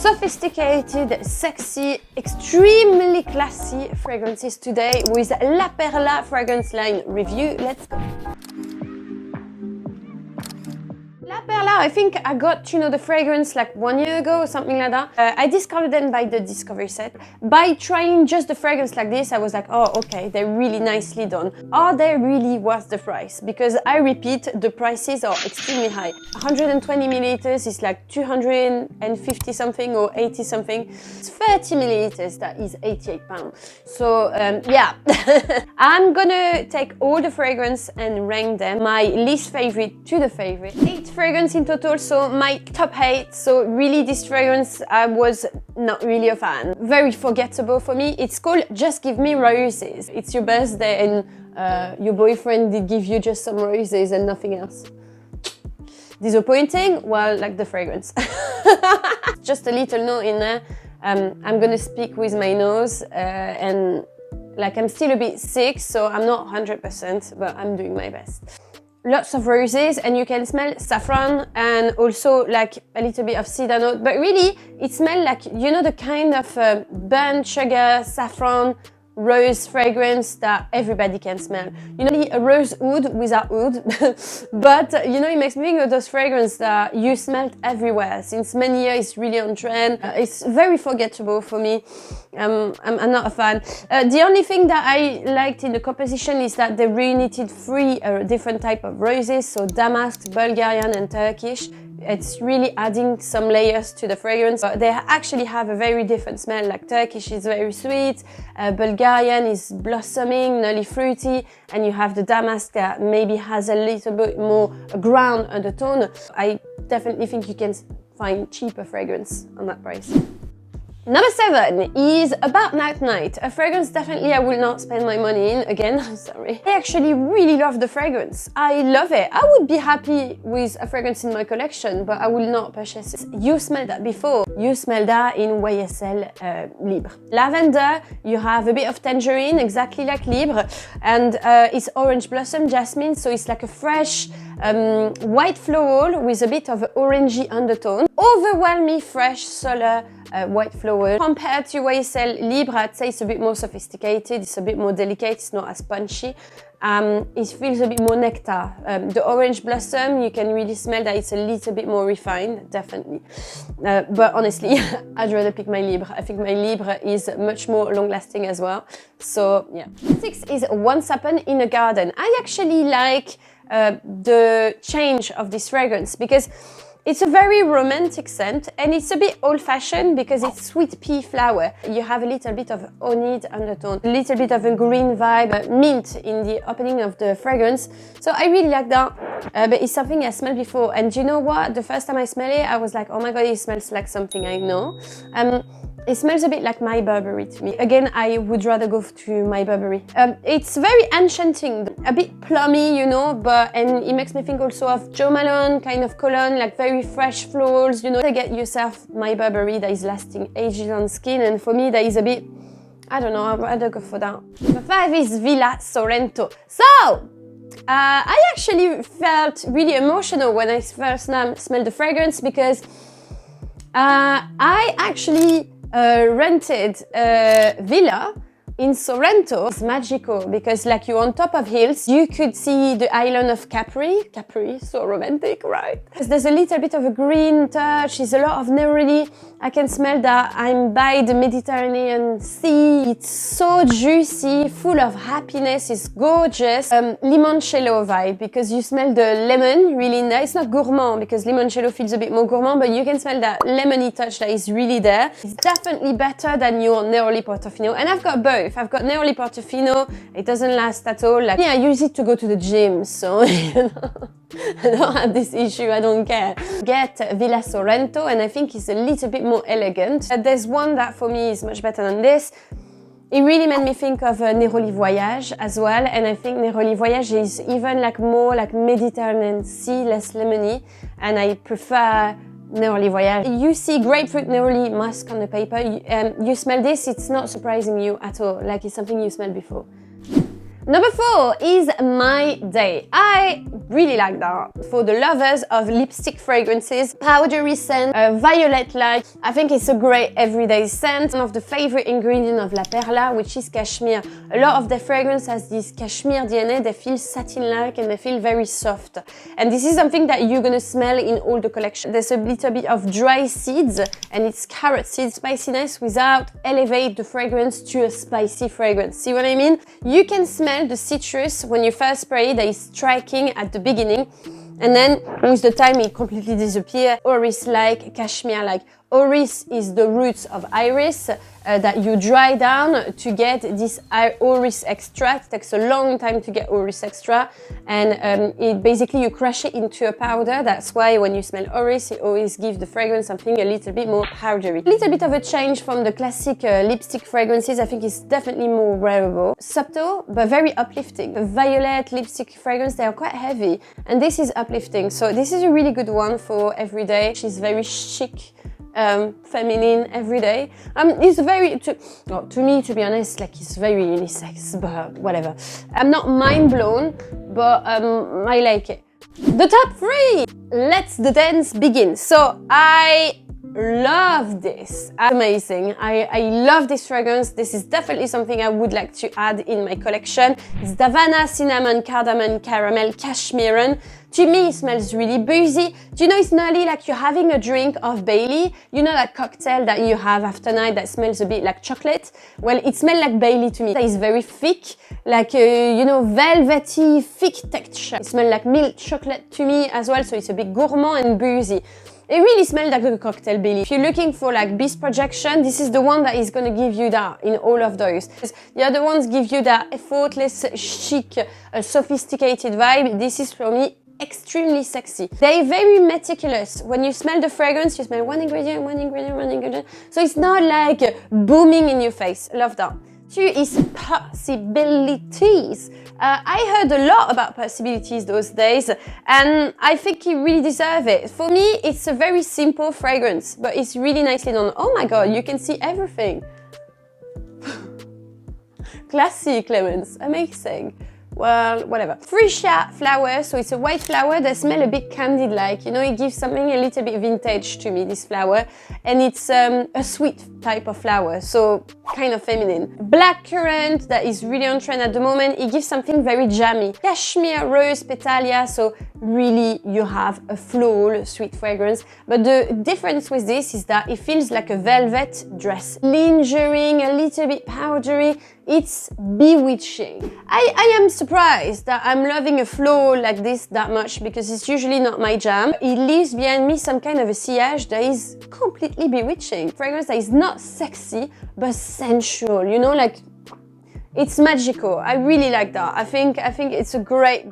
sophisticated, sexy, extremely classy fragrances today with La Perla fragrance line review. Let's go. La Perla, I think I got to know the fragrance like 1 year ago or something like that. I discovered them by the discovery set. By trying just the fragrance like this, I was like, oh, okay, they're really nicely done. Are they really worth the price? Because I repeat, the prices are extremely high. 120 milliliters is like 250 something or 80 something. It's 30 milliliters, that is 88 pounds. So yeah, I'm gonna take all the fragrance and rank them. My least favorite to the favorite. 8 fragrance in total, so my top 8. So really this fragrance I was not really a fan. Very forgettable for me. It's called Just Give Me Roses. It's your birthday and your boyfriend did give you just some roses and nothing else. Disappointing? Well, like the fragrance. Just a little note in there. I'm gonna speak with my nose and like I'm still a bit sick, so I'm not 100%, but I'm doing my best. Lots of roses, and you can smell saffron and also like a little bit of cedar note, but really it smells like, you know, the kind of burnt sugar, saffron, rose fragrance that everybody can smell. You know, a rose oud without oud, but you know, it makes me think of those fragrances that you smelled everywhere. Since many years, it's really on trend. It's very forgettable for me. I'm not a fan. The only thing that I liked in the composition is that they reunited 3 different types of roses, so damask, Bulgarian and Turkish. It's really adding some layers to the fragrance. They actually have a very different smell. Like Turkish is very sweet, Bulgarian is blossoming, nearly fruity, and you have the damask that maybe has a little bit more ground undertone. I definitely think you can find cheaper fragrance on that price. Number 7 is About Night, a fragrance definitely I will not spend my money in again, sorry. I actually really love the fragrance. I love it. I would be happy with a fragrance in my collection, but I will not purchase it. You smelled that before. You smelled that in YSL Libre. Lavender, you have a bit of tangerine, exactly like Libre, and it's orange blossom jasmine, so it's like a fresh white floral with a bit of orangey undertone. Overwhelmingly fresh solar white flower. Compared to YSL Libre, I'd say it's a bit more sophisticated, it's a bit more delicate, it's not as punchy. It feels a bit more nectar. The orange blossom, you can really smell that it's a little bit more refined, definitely. But honestly, I'd rather pick my Libre. I think my Libre is much more long-lasting as well. So yeah. 6 is Once Upon in a Garden. I actually like the change of this fragrance because it's a very romantic scent and it's a bit old-fashioned because it's sweet pea flower. You have a little bit of honeyed undertone, a little bit of a green vibe, mint in the opening of the fragrance. So I really like that, but it's something I smelled before. And you know what? The first time I smelled it, I was like, oh my god, it smells like something I know. It smells a bit like My Burberry to me. Again, I would rather go to My Burberry. It's very enchanting, a bit plummy, you know, and it makes me think also of Jo Malone kind of cologne, like very fresh florals, you know. To get yourself My Burberry that is lasting ages on skin, and for me that is a bit, I don't know, I'd rather go for that. Number 5 is Villa Sorrento. So, I actually felt really emotional when I first smelled the fragrance because I actually rented a villa in Sorrento. It's magical because like you're on top of hills, you could see the island of Capri. Capri, so romantic, right? There's a little bit of a green touch, there's a lot of neroli. I can smell that I'm by the Mediterranean Sea. It's so juicy, full of happiness, it's gorgeous. Limoncello vibe, because you smell the lemon really in there. It's not gourmand because limoncello feels a bit more gourmand, but you can smell that lemony touch that is really there. It's definitely better than your Neroli Portofino, and I've got both. I've got Neroli Portofino, it doesn't last at all. Like, yeah, I use it to go to the gym, so you know, I don't have this issue, I don't care. Get Villa Sorrento, and I think it's a little bit more elegant. There's one that for me is much better than this. It really made me think of Neroli Voyage as well, and I think Neroli Voyage is even like more like Mediterranean Sea, less lemony, and I prefer Neroli Voyage. You see grapefruit neroli musk on the paper, you smell this, it's not surprising you at all, like it's something you smelled before. Number 4 is My Day. I really like that. For the lovers of lipstick fragrances, powdery scent, violet-like, I think it's a great everyday scent. One of the favorite ingredients of La Perla, which is cashmere. A lot of the fragrance has this cashmere DNA. They feel satin-like and they feel very soft. And this is something that you're gonna smell in all the collection. There's a little bit of dry seeds and it's carrot seed spiciness without elevate the fragrance to a spicy fragrance. See what I mean? You can smell the citrus when you first spray it, that is striking at the beginning, and then with the time it completely disappears. Orris-like, cashmere-like. Orris is the roots of iris that you dry down to get this orris extract. It takes a long time to get orris extract, and it basically you crush it into a powder. That's why when you smell orris, it always gives the fragrance something a little bit more powdery. A little bit of a change from the classic lipstick fragrances. I think it's definitely more wearable. Subtle, but very uplifting. The violet lipstick fragrance, they are quite heavy, and this is uplifting. So this is a really good one for every day. She's very chic. Feminine every day. It's very, to me, to be honest, like it's very unisex, but whatever. I'm not mind blown, but I like it. The top 3! Let's the dance begin. So I love this. Amazing. I love this fragrance. This is definitely something I would like to add in my collection. It's Savannah, cinnamon, cardamom, caramel, cashmere. To me, it smells really boozy. Do you know, it's nearly like you're having a drink of Bailey. You know that cocktail that you have after night that smells a bit like chocolate? Well, it smells like Bailey to me. It's very thick, like, you know, velvety, thick texture. It smells like milk chocolate to me as well, so it's a bit gourmand and boozy. It really smells like a cocktail Bailey. If you're looking for like beast projection, this is the one that is going to give you that in all of those. The other ones give you that effortless, chic, sophisticated vibe. This is for me extremely sexy. They're very meticulous. When you smell the fragrance, you smell one ingredient, one ingredient, one ingredient. So it's not like booming in your face. Love that. 2 is possibilities. I heard a lot about possibilities those days, and I think you really deserve it. For me, it's a very simple fragrance, but it's really nicely done. Oh my god, you can see everything. Classy, Clemence. Amazing. Well, whatever. Freesia flower, so it's a white flower that smells a bit candied-like. You know, it gives something a little bit vintage to me, this flower. And it's a sweet type of flower, so kind of feminine. Black currant, that is really on trend at the moment. It gives something very jammy. Cashmere, rose, petalia, so really you have a floral, sweet fragrance. But the difference with this is that it feels like a velvet dress. Lingering, a little bit powdery. It's bewitching. I am surprised that I'm loving a floral like this that much because it's usually not my jam. It leaves behind me some kind of a sillage that is completely bewitching. Fragrance that is not sexy, but sensual, you know, like it's magical. I really like that. I think it's a great.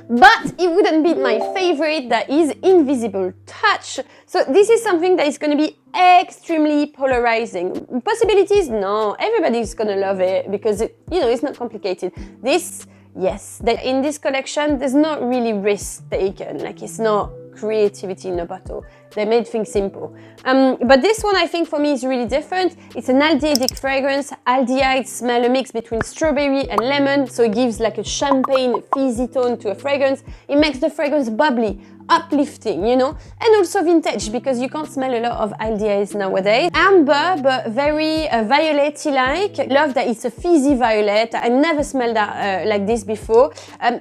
But it wouldn't be my favorite, that is Invisible Touch. So this is something that is going to be extremely polarizing. Possibilities? No, everybody's going to love it because you know, it's not complicated. This, yes, in this collection, there's not really risk taken. Like it's not creativity in a bottle. They made things simple. But this one, I think, for me is really different. It's an aldehydic fragrance. Aldehydes smell a mix between strawberry and lemon, so it gives like a champagne fizzy tone to a fragrance. It makes the fragrance bubbly, uplifting, you know, and also vintage because you can't smell a lot of aldehydes nowadays. Amber, but very violet-like. Love that it's a fizzy violet. I never smelled that like this before.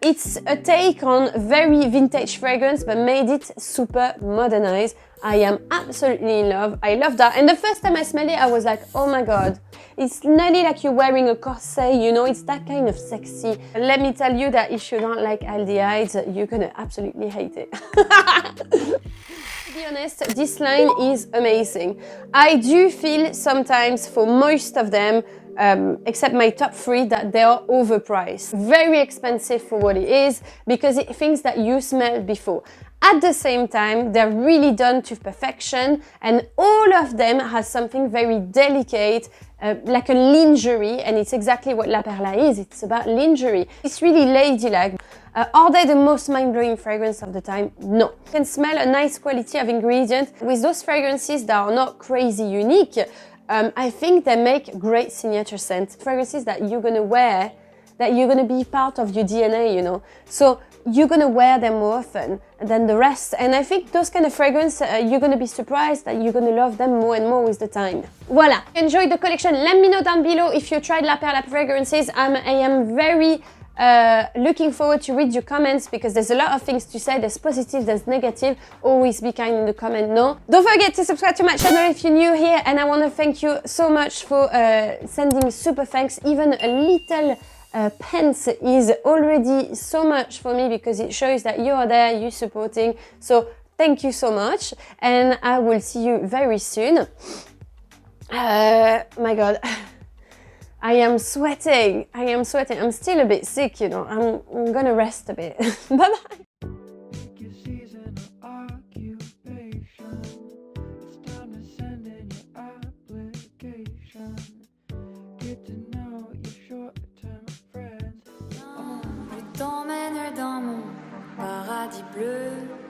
It's a take on very vintage fragrance, but made it super modernized. I am absolutely in love. I love that. And the first time I smelled it, I was like, oh my god. It's nearly like you're wearing a corset, you know, it's that kind of sexy. And let me tell you that if you don't like aldehydes, you're gonna absolutely hate it. To be honest, this line is amazing. I do feel sometimes for most of them, except my top 3, that they are overpriced. Very expensive for what it is because it things that you smelled before. At the same time, they're really done to perfection, and all of them has something very delicate, like a lingerie, and it's exactly what La Perla is. It's about lingerie. It's really ladylike. Are they the most mind-blowing fragrance of the time? No. You can smell a nice quality of ingredient. With those fragrances that are not crazy unique, I think they make great signature scents. Fragrances that you're gonna wear that you're gonna be part of your DNA, you know. So you're gonna wear them more often than the rest. And I think those kind of fragrance, you're gonna be surprised that you're gonna love them more and more with the time. Voila. Enjoyed the collection. Let me know down below if you tried La Perla fragrances. I am very looking forward to read your comments because there's a lot of things to say. There's positive, there's negative. Always be kind in the comment, no? Don't forget to subscribe to my channel if you're new here, and I want to thank you so much for sending super thanks. Even a little pence is already so much for me because it shows that you are there, you're supporting. So thank you so much, and I will see you very soon. My God. I am sweating. I'm still a bit sick, you know. I'm gonna rest a bit. Bye-bye. Je t'emmène dans mon paradis bleu.